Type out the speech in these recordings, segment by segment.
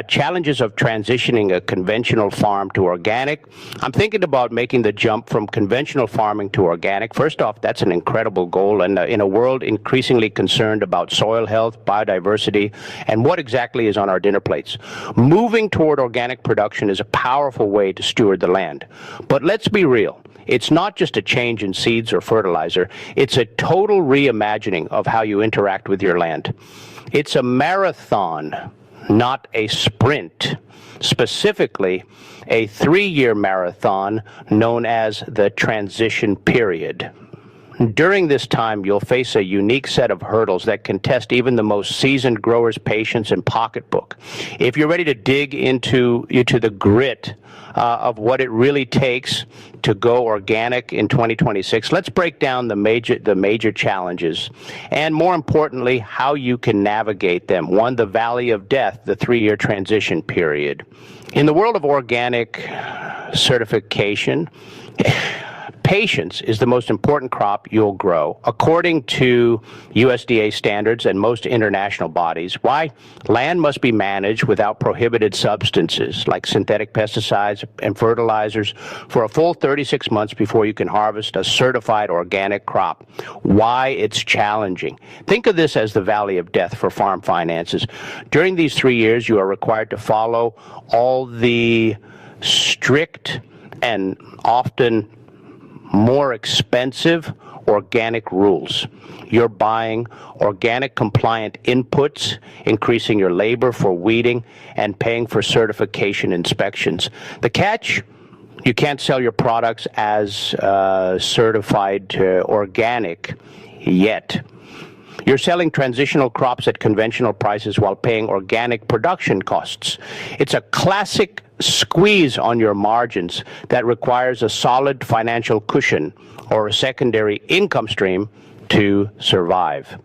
Challenges of transitioning a conventional farm to organic. I'm thinking about making the jump from conventional farming to organic. First off, that's an incredible goal, and in a world increasingly concerned about soil health, biodiversity, and what exactly is on our dinner plates. Moving toward organic production is a powerful way to steward the land. But let's be real. It's not just a change in seeds or fertilizer. It's a total reimagining of how you interact with your land. It's a marathon, not a sprint. Specifically, a 3-year marathon known as the transition period. During this time, you'll face a unique set of hurdles that can test even the most seasoned grower's patience and pocketbook. If you're ready to dig into the grit of what it really takes to go organic in 2026, let's break down the major challenges, and more importantly, how you can navigate them. One, the valley of death, the 3-year transition period. In the world of organic certification, patience is the most important crop you'll grow, according to USDA standards and most international bodies. Why? Land must be managed without prohibited substances like synthetic pesticides and fertilizers for a full 36 months before you can harvest a certified organic crop. Why it's challenging. Think of this as the valley of death for farm finances. During these 3 years, you are required to follow all the strict and often more expensive organic rules. You're buying organic compliant inputs, increasing your labor for weeding, and paying for certification inspections. The catch? You can't sell your products as certified organic yet. You're selling transitional crops at conventional prices while paying organic production costs. It's a classic squeeze on your margins that requires a solid financial cushion or a secondary income stream to survive.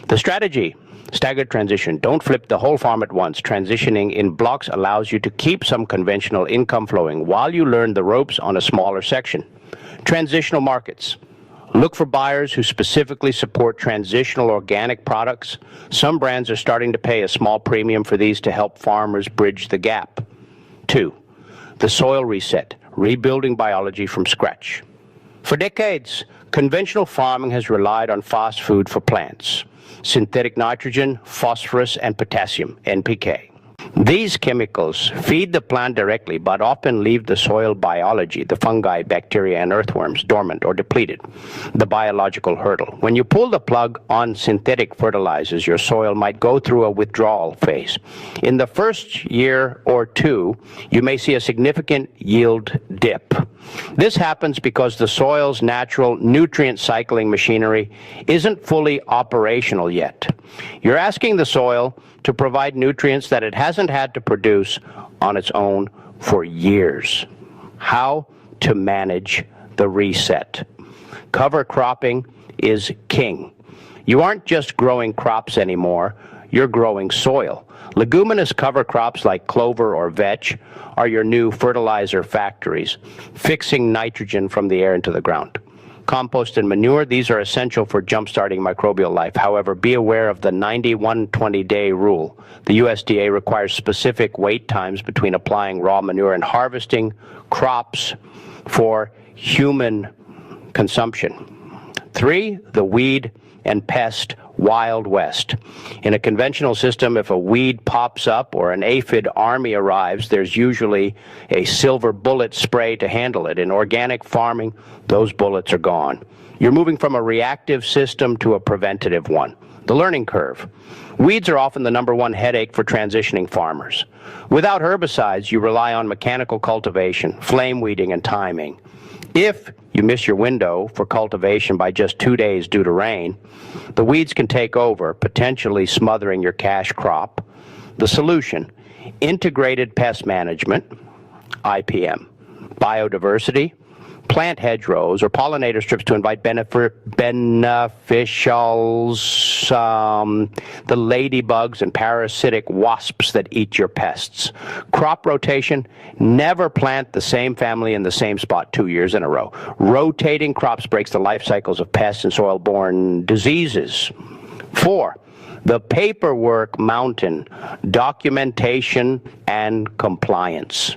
The strategy: staggered transition. Don't flip the whole farm at once. Transitioning in blocks allows you to keep some conventional income flowing while you learn the ropes on a smaller section. Transitional markets. Look for buyers who specifically support transitional organic products. Some brands are starting to pay a small premium for these to help farmers bridge the gap. 2. The soil reset, rebuilding biology from scratch. For decades, conventional farming has relied on fast food for plants: synthetic nitrogen, phosphorus, and potassium, NPK. These chemicals feed the plant directly, but often leave the soil biology, the fungi, bacteria, and earthworms, dormant or depleted. The biological hurdle. When you pull the plug on synthetic fertilizers, your soil might go through a withdrawal phase. In the first year or two, you may see a significant yield dip. This happens because the soil's natural nutrient cycling machinery isn't fully operational yet. You're asking the soil to provide nutrients that it hasn't had to produce on its own for years. How to manage the reset. Cover cropping is king. You aren't just growing crops anymore, you're growing soil. Leguminous cover crops like clover or vetch are your new fertilizer factories, fixing nitrogen from the air into the ground. Compost and manure, these are essential for jump-starting microbial life. However, be aware of the 90-120-day rule. The USDA requires specific wait times between applying raw manure and harvesting crops for human consumption. 3, the weed and pest Wild West. In a conventional system, if a weed pops up or an aphid army arrives, there's usually a silver bullet spray to handle it. In organic farming, those bullets are gone. You're moving from a reactive system to a preventative one. The learning curve. Weeds are often the #1 headache for transitioning farmers. Without herbicides, you rely on mechanical cultivation, flame weeding, and timing. If you miss your window for cultivation by just 2 days due to rain, the weeds can take over, potentially smothering your cash crop. The solution: integrated pest management, IPM, biodiversity, plant hedgerows or pollinator strips to invite beneficials, the ladybugs and parasitic wasps that eat your pests. Crop rotation: never plant the same family in the same spot 2 years in a row. Rotating crops breaks the life cycles of pests and soil-borne diseases. 4, The paperwork mountain, documentation and compliance.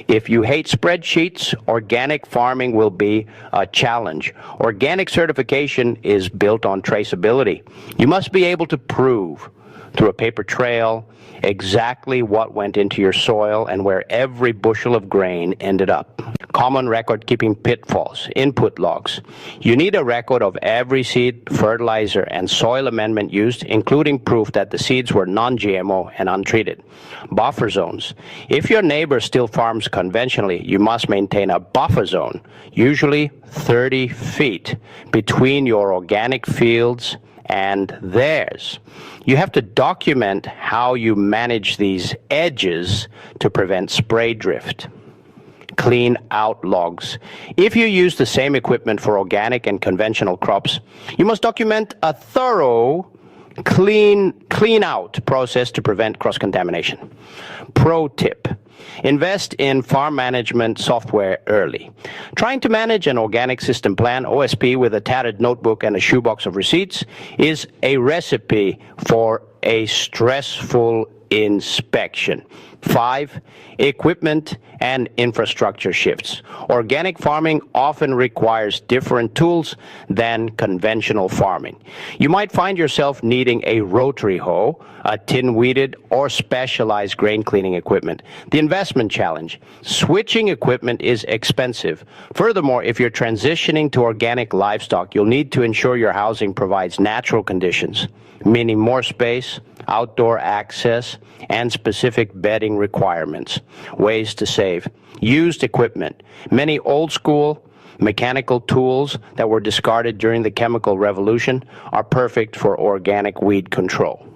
If you hate spreadsheets, organic farming will be a challenge. Organic certification is built on traceability. You must be able to prove through a paper trail exactly what went into your soil and where every bushel of grain ended up. Common record-keeping pitfalls, input logs. You need a record of every seed, fertilizer, and soil amendment used, including proof that the seeds were non-GMO and untreated. Buffer zones. If your neighbor still farms conventionally, you must maintain a buffer zone, usually 30 feet, between your organic fields and theirs. You have to document how you manage these edges to prevent spray drift. Clean out logs. If you use the same equipment for organic and conventional crops, you must document a thorough clean out process to prevent cross-contamination. Pro tip: invest in farm management software early. Trying to manage an organic system plan, OSP, with a tattered notebook and a shoebox of receipts is a recipe for a stressful inspection. 5, equipment and infrastructure shifts. Organic farming often requires different tools than conventional farming. You might find yourself needing a rotary hoe, a tin-weeded, or specialized grain cleaning equipment. The investment challenge: switching equipment is expensive. Furthermore, if you're transitioning to organic livestock, you'll need to ensure your housing provides natural conditions, meaning more space, outdoor access, and specific bedding requirements. Ways to save: used equipment. Many old-school mechanical tools that were discarded during the chemical revolution are perfect for organic weed control.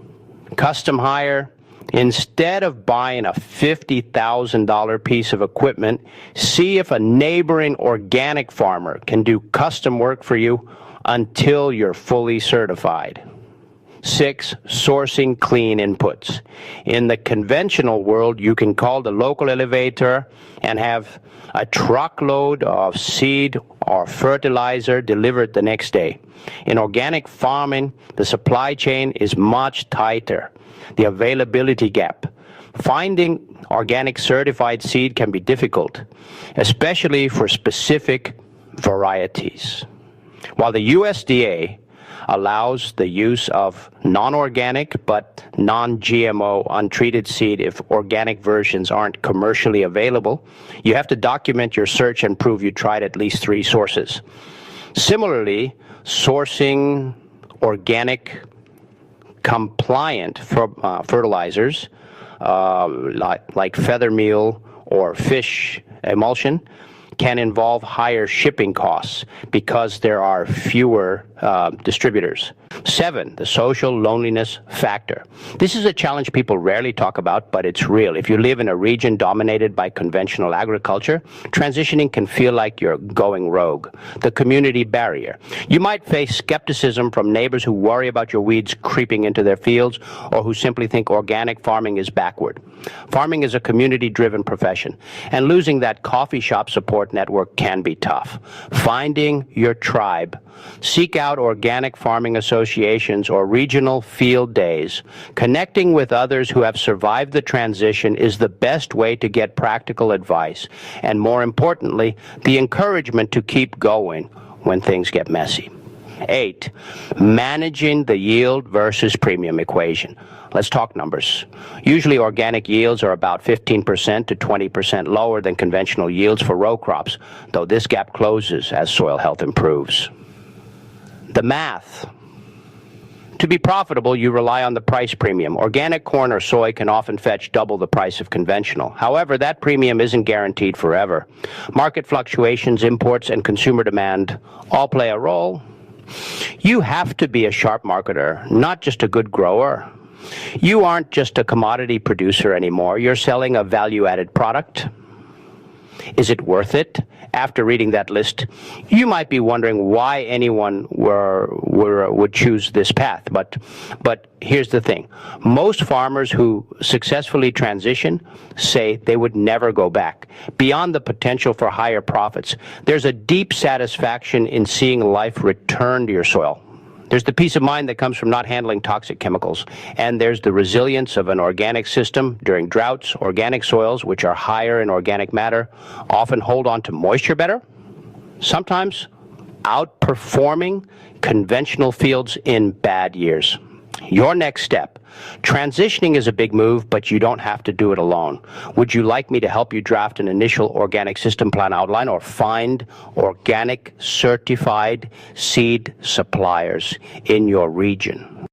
Custom hire. Instead of buying a $50,000 piece of equipment, see if a neighboring organic farmer can do custom work for you until you're fully certified. 6, sourcing clean inputs. In the conventional world, you can call the local elevator and have a truckload of seed or fertilizer delivered the next day. In organic farming, the supply chain is much tighter. The availability gap. Finding organic certified seed can be difficult, especially for specific varieties. While the USDA allows the use of non-organic but non-GMO untreated seed if organic versions aren't commercially available, you have to document your search and prove you tried at least 3 sources. Similarly, sourcing organic compliant fertilizers like feather meal or fish emulsion can involve higher shipping costs because there are fewer distributors. 7, the social loneliness factor. This is a challenge people rarely talk about, but it's real. If you live in a region dominated by conventional agriculture, transitioning can feel like you're going rogue. The community barrier. You might face skepticism from neighbors who worry about your weeds creeping into their fields or who simply think organic farming is backward. Farming is a community-driven profession, and losing that coffee shop support network can be tough. Finding your tribe. Seek out organic farming associations or regional field days. Connecting with others who have survived the transition is the best way to get practical advice, and more importantly, the encouragement to keep going when things get messy. 8, managing the yield versus premium equation. Let's talk numbers. Usually organic yields are about 15% to 20% lower than conventional yields for row crops, though this gap closes as soil health improves. The math. To be profitable, you rely on the price premium. Organic corn or soy can often fetch double the price of conventional. However, that premium isn't guaranteed forever. Market fluctuations, imports, and consumer demand all play a role. You have to be a sharp marketer, not just a good grower. You aren't just a commodity producer anymore. You're selling a value-added product. Is it worth it? After reading that list, you might be wondering why anyone would choose this path. But here's the thing. Most farmers who successfully transition say they would never go back. Beyond the potential for higher profits, there's a deep satisfaction in seeing life return to your soil. There's the peace of mind that comes from not handling toxic chemicals. And there's the resilience of an organic system during droughts. Organic soils, which are higher in organic matter, often hold on to moisture better, sometimes outperforming conventional fields in bad years. Your next step. Transitioning is a big move, but you don't have to do it alone. Would you like me to help you draft an initial organic system plan outline or find organic certified seed suppliers in your region?